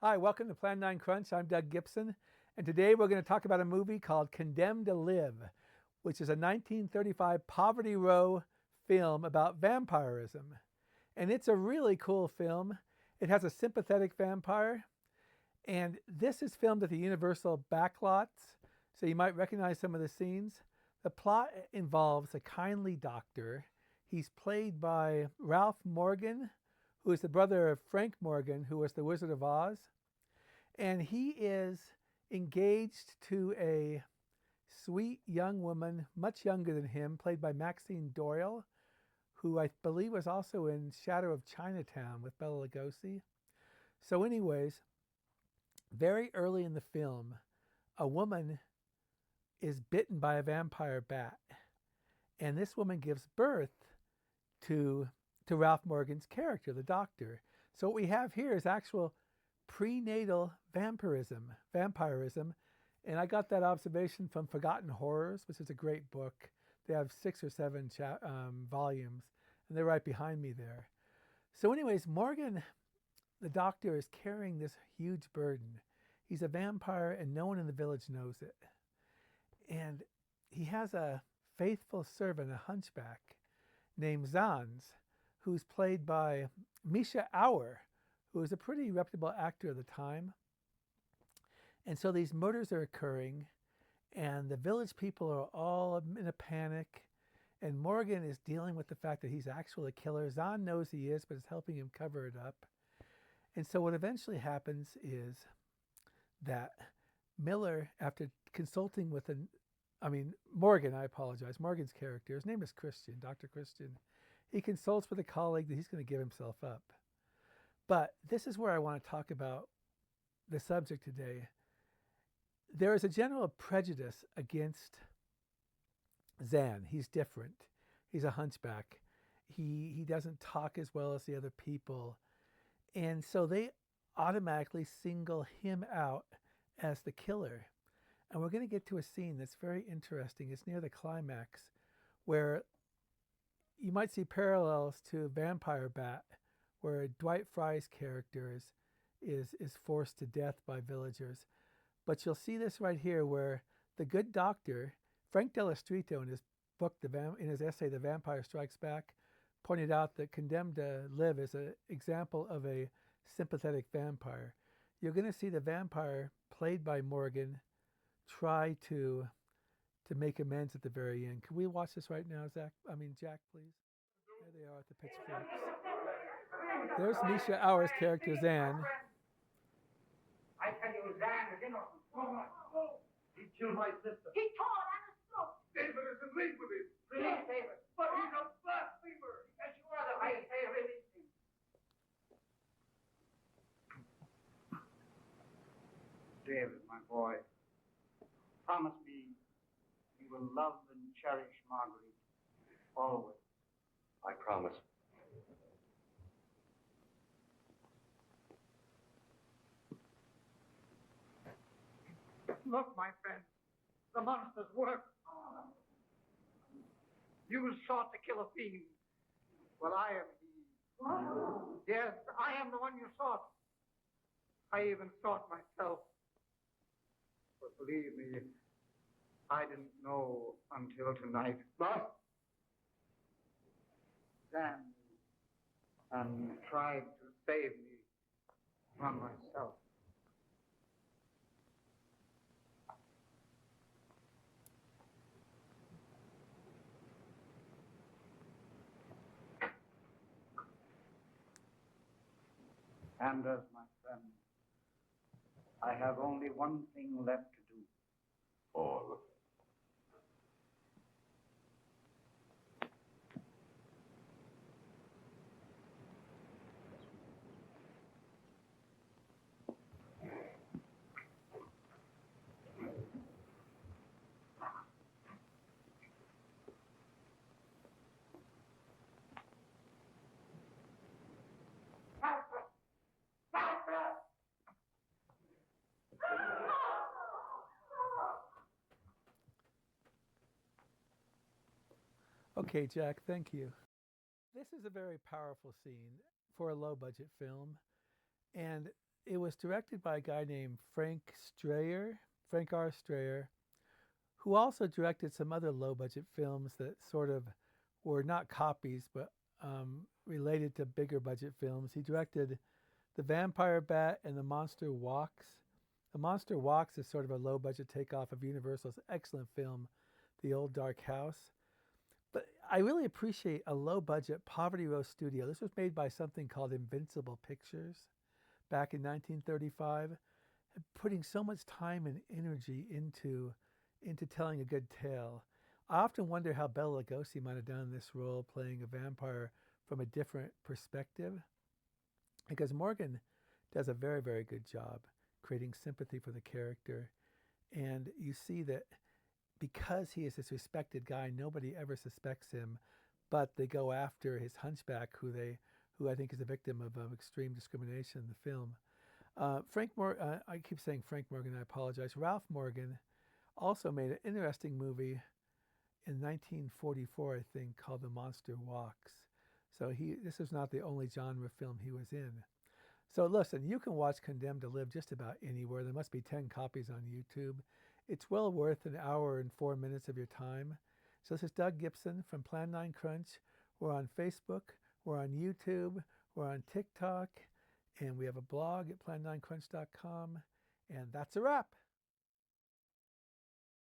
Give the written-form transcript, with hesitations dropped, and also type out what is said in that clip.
Hi, welcome to Plan9Crunch. I'm Doug Gibson, and today we're going to talk about a movie called Condemned to Live, which is a 1935 Poverty Row film about vampirism. And it's a really cool film. It has a sympathetic vampire, and this is filmed at the Universal backlots, so you might recognize some of the scenes. The plot involves a kindly doctor. He's played by Ralph Morgan, who is the brother of Frank Morgan, who was the Wizard of Oz. And he is engaged to a sweet young woman, much younger than him, played by Maxine Doyle, who I believe was also in Shadow of Chinatown with Bela Lugosi. So, anyways, very early in the film, a woman is bitten by a vampire bat, and this woman gives birth to Ralph Morgan's character, the doctor. So what we have here is actual prenatal vampirism, and I got that observation from Forgotten Horrors, which is a great book. They have 6 or 7 volumes, and they're right behind me there. So, anyways, Morgan, the doctor, is carrying this huge burden. He's a vampire, and no one in the village knows it. And he has a faithful servant, a hunchback, named Zanz, who's played by Misha Auer, who was a pretty reputable actor at the time. And so these murders are occurring, and the village people are all in a panic. And Morgan is dealing with the fact that he's actually a killer. Zahn knows he is, but is helping him cover it up. And so what eventually happens is that Miller, after consulting with Morgan, I apologize, Morgan's character, his name is Christian, Dr. Christian. He consults with a colleague that he's going to give himself up. But this is where I want to talk about the subject today. There is a general prejudice against Zan. He's different. He's a hunchback. He doesn't talk as well as the other people. And so they automatically single him out as the killer. And we're going to get to a scene that's very interesting. It's near the climax, where you might see parallels to Vampire Bat, where Dwight Frye's character is forced to death by villagers. But you'll see this right here, where the good doctor, Frank Delestrito, in his book, in his essay, The Vampire Strikes Back, pointed out that Condemned to Live is an example of a sympathetic vampire. You're going to see the vampire, played by Morgan, try to make amends at the very end. Can we watch this right now, Jack, please? There they are at the pitchforks. There's Misha Auer's character, Zan. I tell you, Zan is innocent. He killed my sister. He tore Anna's throat. David is in league with him. Release David. But he's a blasphemer. Yes, you are the right. Say release him. David, my boy, promise me you will love and cherish Marguerite always. I promise. Look, my friend, the monster's work. You sought to kill a fiend. Well, I am he. Yes, I am the one you sought. I even sought myself. But believe me, I didn't know until tonight. But then, and tried to save me from myself. And as my friend, I have only one thing left to do. All. Okay, Jack, thank you. This is a very powerful scene for a low budget film, and it was directed by a guy named Frank R. Strayer, who also directed some other low-budget films that sort of were not copies, but related to bigger budget films. He directed The Vampire Bat and The Monster Walks. The Monster Walks is sort of a low-budget takeoff of Universal's excellent film, The Old Dark House. But I really appreciate a low-budget Poverty Row studio. This was made by something called Invincible Pictures back in 1935, putting so much time and energy into telling a good tale. I often wonder how Bela Lugosi might have done this role, playing a vampire from a different perspective, because Morgan does a very, very good job creating sympathy for the character. And you see that because he is this respected guy, nobody ever suspects him, but they go after his hunchback, who I think is a victim of extreme discrimination in the film. I keep saying Frank Morgan, I apologize. Ralph Morgan also made an interesting movie in 1944, I think, called The Monster Walks. So this is not the only genre film he was in. So listen, you can watch Condemned to Live just about anywhere. There must be 10 copies on YouTube. It's well worth an hour and 4 minutes of your time. So this is Doug Gibson from Plan9Crunch. We're on Facebook, we're on YouTube, we're on TikTok, and we have a blog at plan9crunch.com. And that's a wrap.